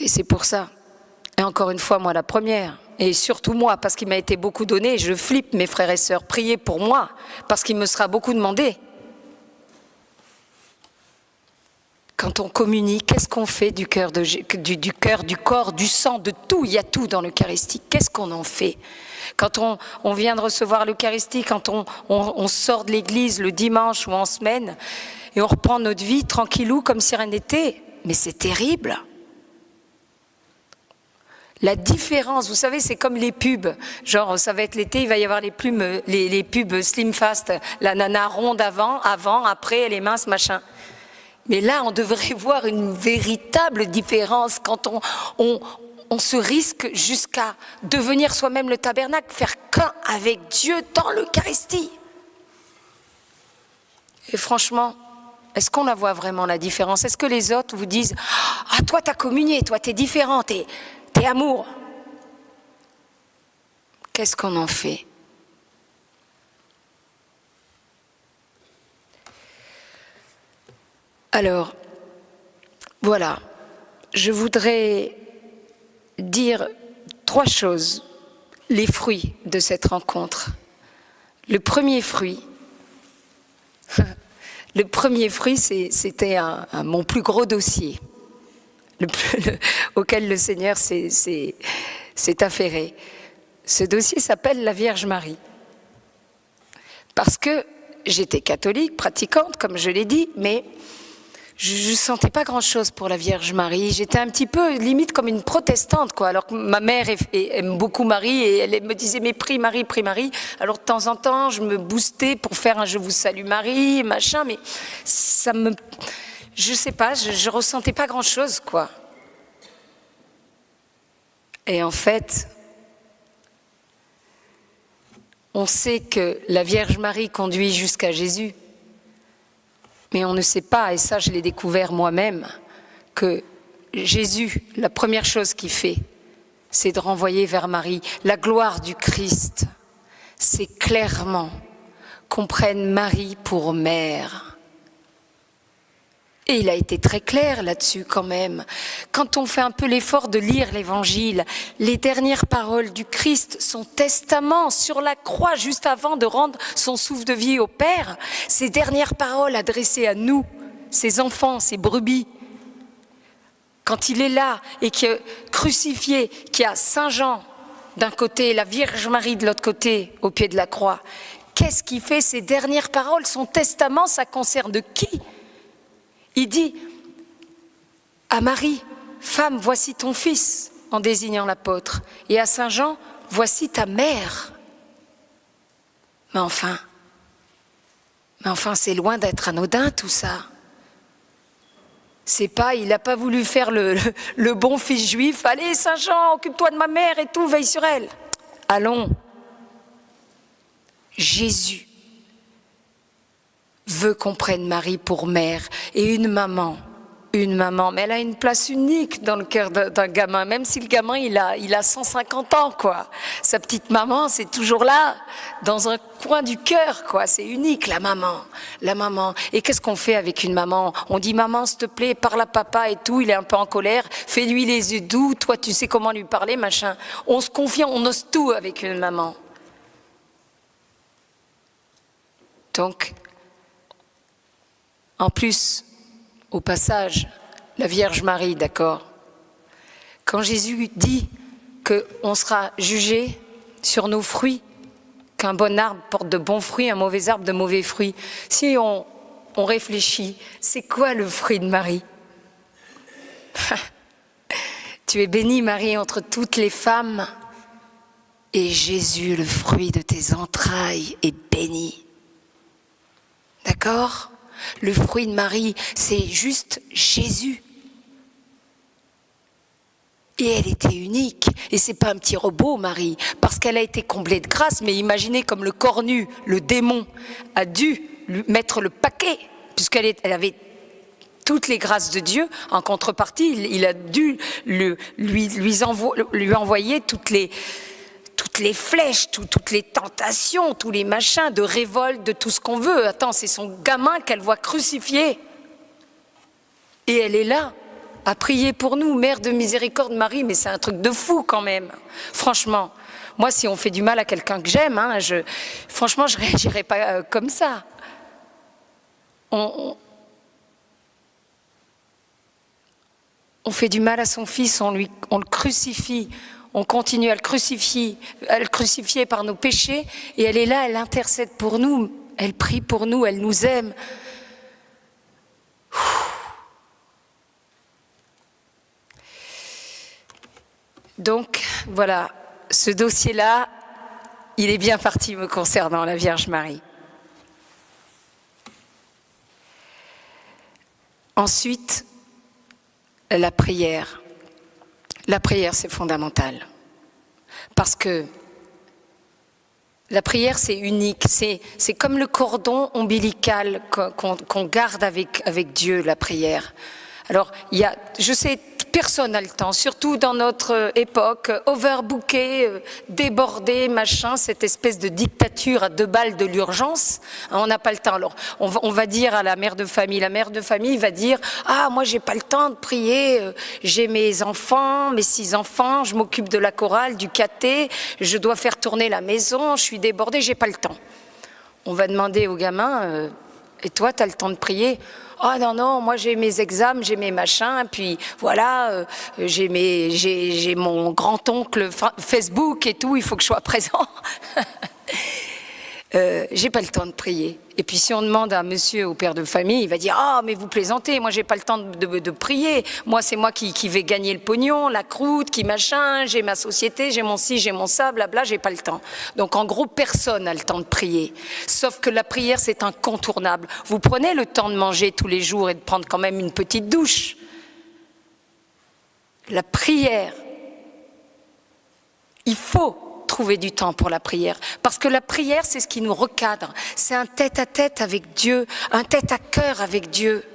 Et c'est pour ça. Et encore une fois, moi la première. Et surtout moi, parce qu'il m'a été beaucoup donné. Je flippe, mes frères et sœurs. Priez pour moi, parce qu'il me sera beaucoup demandé. Quand on communie, qu'est-ce qu'on fait du cœur, du corps, du sang, de tout? Il y a tout dans l'Eucharistie. Qu'est-ce qu'on en fait? Quand on vient de recevoir l'Eucharistie, quand on sort de l'église le dimanche ou en semaine, et on reprend notre vie tranquillou comme si rien n'était, mais c'est terrible. La différence, vous savez, c'est comme les pubs. Genre, ça va être l'été, il va y avoir les pubs Slim Fast, la nana ronde avant, après, elle est mince, machin. Mais là, on devrait voir une véritable différence quand on se risque jusqu'à devenir soi-même le tabernacle, faire qu'un avec Dieu dans l'Eucharistie. Et franchement, est-ce qu'on la voit vraiment la différence? Est-ce que les autres vous disent « Ah, toi, t'as communié, toi, t'es différent, t'es amour ». Qu'est-ce qu'on en fait? Alors, voilà, je voudrais dire 3 choses, les fruits de cette rencontre. Le premier fruit, c'était mon plus gros dossier, auquel le Seigneur s'est affairé. Ce dossier s'appelle la Vierge Marie. Parce que j'étais catholique, pratiquante, comme je l'ai dit, mais je ne sentais pas grand-chose pour la Vierge Marie. J'étais un petit peu limite comme une protestante, quoi. Alors que ma mère aime beaucoup Marie et elle me disait mais prie Marie, prie Marie. Alors de temps en temps, je me boostais pour faire un je vous salue Marie, machin, mais je sais pas, je ressentais pas grand-chose, quoi. Et en fait, on sait que la Vierge Marie conduit jusqu'à Jésus. Mais on ne sait pas, et ça je l'ai découvert moi-même, que Jésus, la première chose qu'il fait, c'est de renvoyer vers Marie. La gloire du Christ, c'est clairement qu'on prenne Marie pour mère. Et il a été très clair là-dessus quand même. Quand on fait un peu l'effort de lire l'Évangile, les dernières paroles du Christ, son testament sur la croix, juste avant de rendre son souffle de vie au Père, ces dernières paroles adressées à nous, ses enfants, ses brebis, quand il est là et qu'il est crucifié, qu'il y a Saint Jean d'un côté, la Vierge Marie de l'autre côté, au pied de la croix, qu'est-ce qu'il fait? Ces dernières paroles, son testament, ça concerne qui? Il dit à Marie, femme, voici ton fils, en désignant l'apôtre, et à Saint Jean, voici ta mère. Mais enfin, c'est loin d'être anodin tout ça. C'est pas, il n'a pas voulu faire le bon fils juif, allez Saint Jean, occupe-toi de ma mère et tout, veille sur elle. Allons, Jésus veut qu'on prenne Marie pour mère et une maman, mais elle a une place unique dans le cœur d'un gamin, même si le gamin il a 150 ans, quoi. Sa petite maman, c'est toujours là, dans un coin du cœur, quoi. C'est unique, la maman. Et qu'est-ce qu'on fait avec une maman? On dit, maman, s'il te plaît, parle à papa et tout, il est un peu en colère, fais-lui les yeux doux, toi tu sais comment lui parler, machin. On se confie, on ose tout avec une maman. Donc, en plus, au passage, la Vierge Marie, d'accord, quand Jésus dit qu'on sera jugé sur nos fruits, qu'un bon arbre porte de bons fruits, un mauvais arbre de mauvais fruits, si on réfléchit, c'est quoi le fruit de Marie? Tu es bénie, Marie, entre toutes les femmes, et Jésus, le fruit de tes entrailles, est béni. D'accord ? Le fruit de Marie, c'est juste Jésus. Et elle était unique. Et c'est pas un petit robot, Marie, parce qu'elle a été comblée de grâce. Mais imaginez comme le cornu, le démon, a dû lui mettre le paquet, puisqu'elle avait toutes les grâces de Dieu. En contrepartie, il a dû lui envoyer toutes les flèches, toutes les tentations, tous les machins de révolte, de tout ce qu'on veut. Attends, c'est son gamin qu'elle voit crucifié. Et elle est là, à prier pour nous, Mère de miséricorde Marie, mais c'est un truc de fou quand même, franchement. Moi, si on fait du mal à quelqu'un que j'aime, hein, franchement, je ne réagirais pas comme ça. On fait du mal à son fils, on le crucifie, on continue à le crucifier par nos péchés, et elle est là, elle intercède pour nous, elle prie pour nous, elle nous aime. Donc, voilà, ce dossier-là, il est bien parti me concernant, la Vierge Marie. Ensuite, la prière. La prière, c'est fondamental. Parce que la prière, c'est unique. C'est comme le cordon ombilical qu'on garde avec Dieu, la prière. Alors, je sais, personne n'a le temps, surtout dans notre époque, overbooké, débordé, machin, cette espèce de dictature à 2 balles de l'urgence, on n'a pas le temps. Alors, on va dire à la mère de famille va dire « Ah, moi, j'ai pas le temps de prier, j'ai mes enfants, mes 6 enfants, je m'occupe de la chorale, du caté, je dois faire tourner la maison, je suis débordée, j'ai pas le temps. » On va demander aux gamins « Et toi, tu as le temps de prier ?» « Ah non, moi j'ai mes examens, j'ai mes machins, puis voilà, j'ai mon grand-oncle Facebook et tout, il faut que je sois présent. » J'ai pas le temps de prier. Et puis si on demande à monsieur, au père de famille, il va dire « Ah, mais vous plaisantez, moi j'ai pas le temps de prier. Moi c'est moi qui vais gagner le pognon, la croûte, qui machin, j'ai ma société, j'ai mon ci, j'ai mon ça, blabla, j'ai pas le temps. » Donc en gros, personne n'a le temps de prier. Sauf que la prière, c'est incontournable. Vous prenez le temps de manger tous les jours et de prendre quand même une petite douche. La prière, il faut trouver du temps pour la prière. Parce que la prière, c'est ce qui nous recadre. C'est un tête-à-tête avec Dieu, un tête-à-cœur avec Dieu.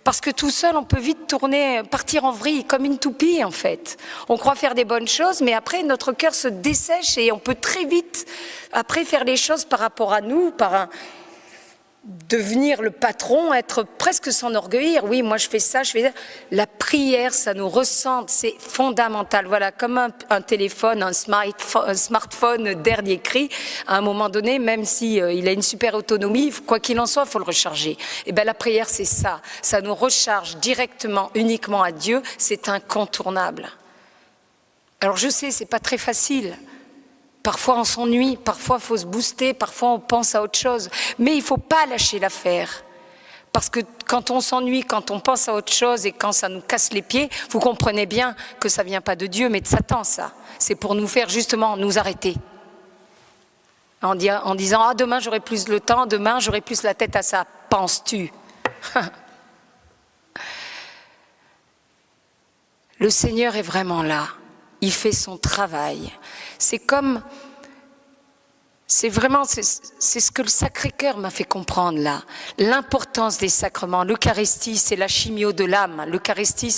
Parce que tout seul, on peut vite partir en vrille, comme une toupie en fait. On croit faire des bonnes choses, mais après, notre cœur se dessèche et on peut très vite, après, faire les choses par rapport à nous, devenir le patron, être presque s'enorgueillir. Oui, moi je fais ça, je fais ça. La prière, ça nous ressente, c'est fondamental. Voilà, comme un téléphone, un smartphone dernier cri, à un moment donné, même si il a une super autonomie, quoi qu'il en soit, il faut le recharger. Et bien la prière, c'est ça. Ça nous recharge directement, uniquement à Dieu. C'est incontournable. Alors je sais, c'est pas très facile. Parfois on s'ennuie, parfois il faut se booster, parfois on pense à autre chose. Mais il ne faut pas lâcher l'affaire. Parce que quand on s'ennuie, quand on pense à autre chose et quand ça nous casse les pieds, vous comprenez bien que ça ne vient pas de Dieu, mais de Satan, ça. C'est pour nous faire justement nous arrêter. En disant « Ah, demain j'aurai plus le temps, demain j'aurai plus la tête à ça. » Penses-tu? Le Seigneur est vraiment là. Il fait son travail. C'est ce que le Sacré-Cœur m'a fait comprendre là. L'importance des sacrements. L'Eucharistie, c'est la chimio de l'âme. L'Eucharistie,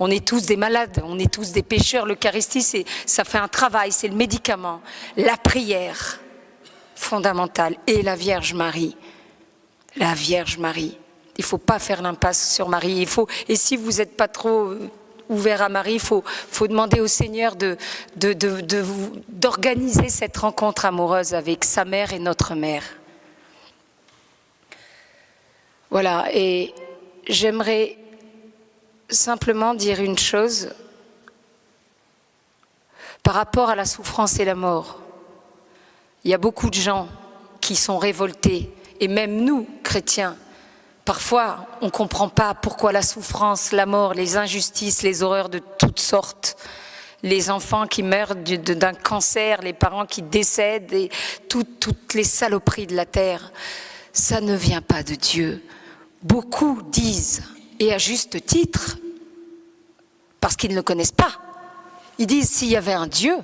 on est tous des malades, on est tous des pécheurs. L'Eucharistie, ça fait un travail, c'est le médicament. La prière, fondamentale. Et la Vierge Marie. La Vierge Marie. Il ne faut pas faire l'impasse sur Marie. Et si vous n'êtes pas trop ouvert à Marie, il faut demander au Seigneur d'organiser cette rencontre amoureuse avec sa mère et notre mère. Voilà, et j'aimerais simplement dire une chose par rapport à la souffrance et la mort. Il y a beaucoup de gens qui sont révoltés, et même nous, chrétiens, parfois, on ne comprend pas pourquoi la souffrance, la mort, les injustices, les horreurs de toutes sortes, les enfants qui meurent d'un cancer, les parents qui décèdent, et toutes les saloperies de la terre, ça ne vient pas de Dieu. Beaucoup disent, et à juste titre, parce qu'ils ne le connaissent pas, ils disent s'il y avait un Dieu,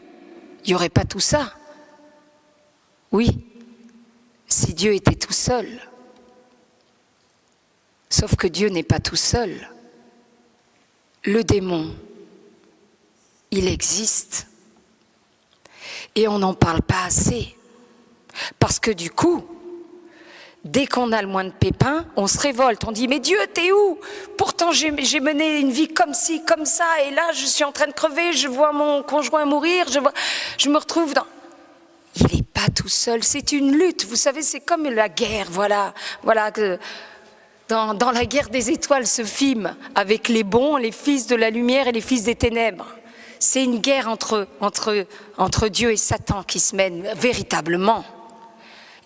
il n'y aurait pas tout ça. Oui, si Dieu était tout seul. Sauf que Dieu n'est pas tout seul. Le démon, il existe. Et on n'en parle pas assez. Parce que du coup, Dès qu'on a le moins de pépins, on se révolte. On dit, mais Dieu, t'es où? Pourtant, j'ai mené une vie comme ci, comme ça, et là, je suis en train de crever, je vois mon conjoint mourir, je me retrouve dans... Il n'est pas tout seul, c'est une lutte. Vous savez, c'est comme la guerre, voilà. Dans la guerre des étoiles, ce film, avec les bons, les fils de la lumière et les fils des ténèbres. C'est une guerre entre Dieu et Satan qui se mène véritablement.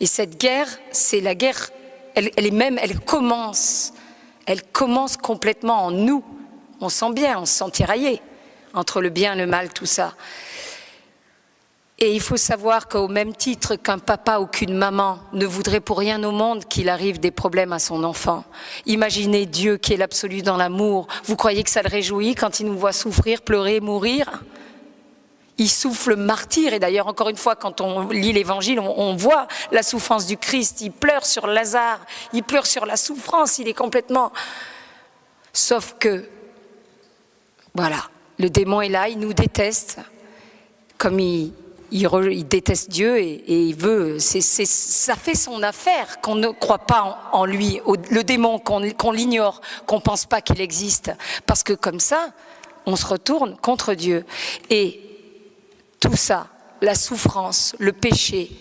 Et cette guerre, c'est la guerre, elle commence complètement en nous. On sent bien, on se sent tiraillé entre le bien et le mal, tout ça. Et il faut savoir qu'au même titre qu'un papa ou qu'une maman ne voudrait pour rien au monde qu'il arrive des problèmes à son enfant. Imaginez Dieu qui est l'absolu dans l'amour. Vous croyez que ça le réjouit quand il nous voit souffrir, pleurer, mourir ? Il souffle martyr, et d'ailleurs, encore une fois, quand on lit l'Évangile, on voit la souffrance du Christ. Il pleure sur Lazare, il pleure sur la souffrance, il est complètement... Sauf que, voilà, le démon est là, il nous déteste, comme il déteste Dieu et il veut... ça fait son affaire qu'on ne croit pas en lui, le démon, qu'on l'ignore, qu'on ne pense pas qu'il existe. Parce que comme ça, on se retourne contre Dieu. Et tout ça, la souffrance, le péché,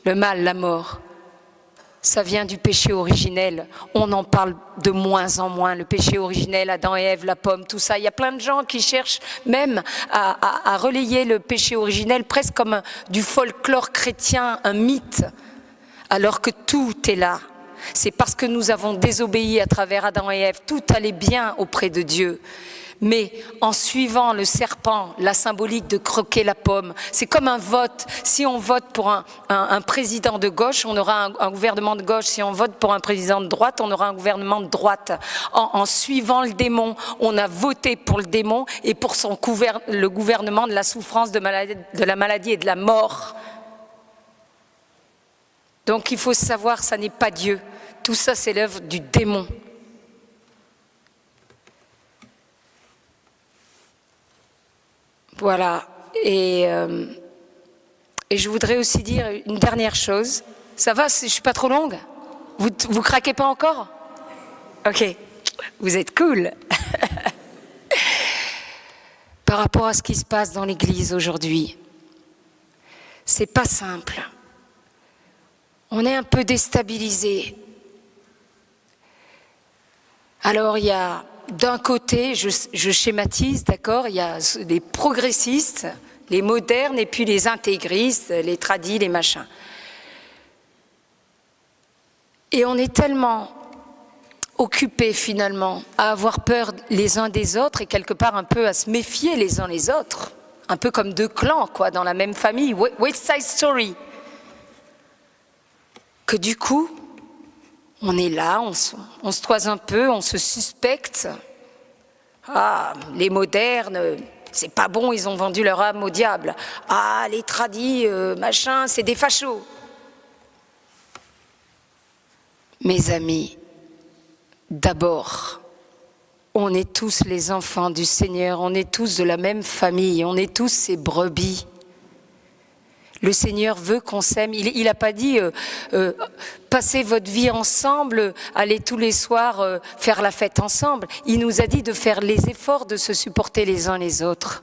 le mal, la mort, ça vient du péché originel. On en parle de moins en moins. Le péché originel, Adam et Ève, la pomme, tout ça. Il y a plein de gens qui cherchent même à relayer le péché originel presque comme du folklore chrétien, un mythe, alors que tout est là. C'est parce que nous avons désobéi à travers Adam et Ève. Tout allait bien auprès de Dieu. Mais en suivant le serpent, la symbolique de croquer la pomme, c'est comme un vote. Si on vote pour un président de gauche, on aura un gouvernement de gauche. Si on vote pour un président de droite, on aura un gouvernement de droite. En suivant le démon, on a voté pour le démon et pour le gouvernement de la souffrance, de la maladie et de la mort. Donc il faut savoir, ça n'est pas Dieu. Tout ça, c'est l'œuvre du démon. Voilà, et je voudrais aussi dire une dernière chose. Ça va, je ne suis pas trop longue? Vous craquez pas encore? Ok, vous êtes cool. Par rapport à ce qui se passe dans l'Église aujourd'hui, c'est pas simple. On est un peu déstabilisé. Alors il y a... D'un côté, je schématise, d'accord, il y a les progressistes, les modernes, et puis les intégristes, les tradis, les machins. Et on est tellement occupés finalement à avoir peur les uns des autres et quelque part un peu à se méfier les uns les autres, un peu comme deux clans, quoi, dans la même famille, West Side Story, que du coup, on est là, on se toise un peu, on se suspecte. Ah, les modernes, c'est pas bon, ils ont vendu leur âme au diable. Ah, les tradis, machin, c'est des fachos. Mes amis, d'abord, on est tous les enfants du Seigneur, on est tous de la même famille, on est tous ses brebis. Le Seigneur veut qu'on s'aime. Il n'a pas dit passez votre vie ensemble, allez tous les soirs faire la fête ensemble. Il nous a dit de faire les efforts de se supporter les uns les autres.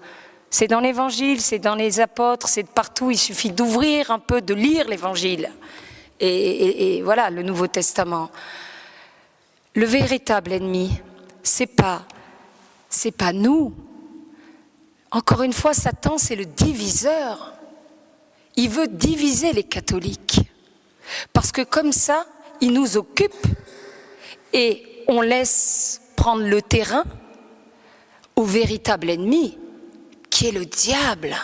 C'est dans l'Évangile, c'est dans les apôtres, c'est de partout. Il suffit d'ouvrir un peu, de lire l'Évangile. Et voilà, le Nouveau Testament. Le véritable ennemi, c'est pas nous. Encore une fois, Satan, c'est le diviseur. Il veut diviser les catholiques, parce que comme ça, il nous occupe et on laisse prendre le terrain au véritable ennemi, qui est le diable.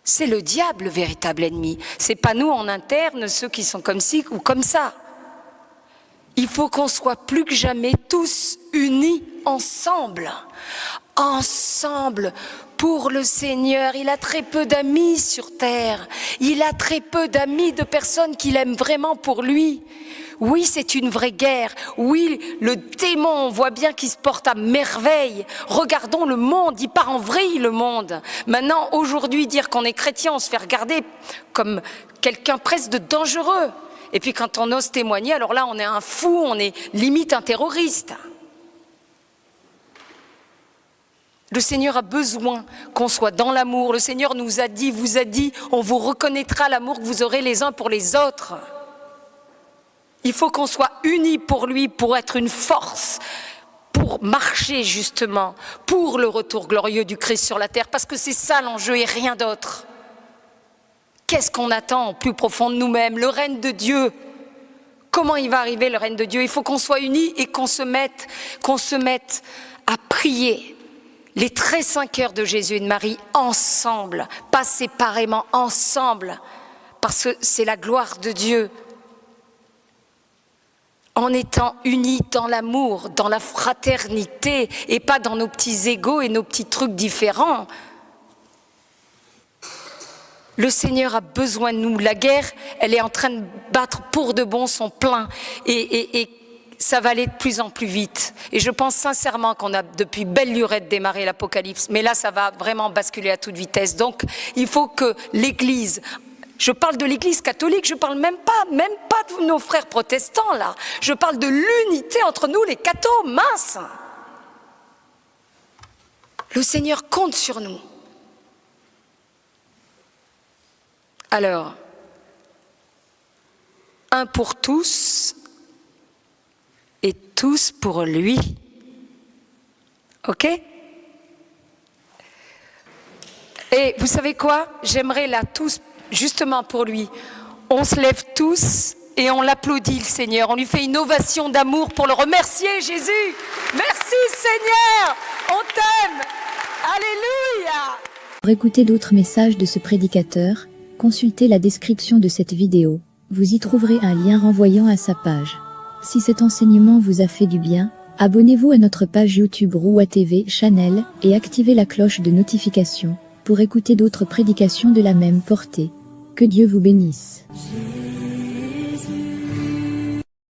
C'est le diable, le véritable ennemi. C'est pas nous en interne, ceux qui sont comme ci ou comme ça. Il faut qu'on soit plus que jamais tous unis ensemble. Ensemble, pour le Seigneur. Il a très peu d'amis sur terre. Il a très peu d'amis, de personnes qu'il aime vraiment pour lui. Oui, c'est une vraie guerre. Oui, le démon, on voit bien qu'il se porte à merveille. Regardons le monde, il part en vrille, le monde. Maintenant, aujourd'hui, dire qu'on est chrétien, on se fait regarder comme quelqu'un presque de dangereux. Et puis quand on ose témoigner, alors là, on est un fou, on est limite un terroriste. Le Seigneur a besoin qu'on soit dans l'amour. Le Seigneur nous a dit, vous a dit, on vous reconnaîtra l'amour que vous aurez les uns pour les autres. Il faut qu'on soit unis pour lui, pour être une force, pour marcher justement, pour le retour glorieux du Christ sur la terre, parce que c'est ça l'enjeu et rien d'autre. Qu'est-ce qu'on attend au plus profond de nous-mêmes? Le règne de Dieu. Comment il va arriver le règne de Dieu? Il faut qu'on soit unis et qu'on se mette à prier les très saints cœurs de Jésus et de Marie ensemble, pas séparément, ensemble, parce que c'est la gloire de Dieu. En étant unis dans l'amour, dans la fraternité, et pas dans nos petits égos et nos petits trucs différents. Le Seigneur a besoin de nous. La guerre, elle est en train de battre pour de bon son plein. Et ça va aller de plus en plus vite. Et je pense sincèrement qu'on a depuis belle lurette démarré l'Apocalypse. Mais là, ça va vraiment basculer à toute vitesse. Donc, il faut que l'Église... Je parle de l'Église catholique, je parle même pas de nos frères protestants, là. Je parle de l'unité entre nous, les cathos, mince. Le Seigneur compte sur nous. Alors, un pour tous et tous pour lui. Ok? Et vous savez quoi? J'aimerais là tous, justement pour lui, on se lève tous et on l'applaudit le Seigneur. On lui fait une ovation d'amour pour le remercier, Jésus. Merci Seigneur, on t'aime. Alléluia. Pour écouter d'autres messages de ce prédicateur, consultez la description de cette vidéo. Vous y trouverez un lien renvoyant à sa page. Si cet enseignement vous a fait du bien, abonnez-vous à notre page YouTube Roua TV Channel et activez la cloche de notification pour écouter d'autres prédications de la même portée. Que Dieu vous bénisse.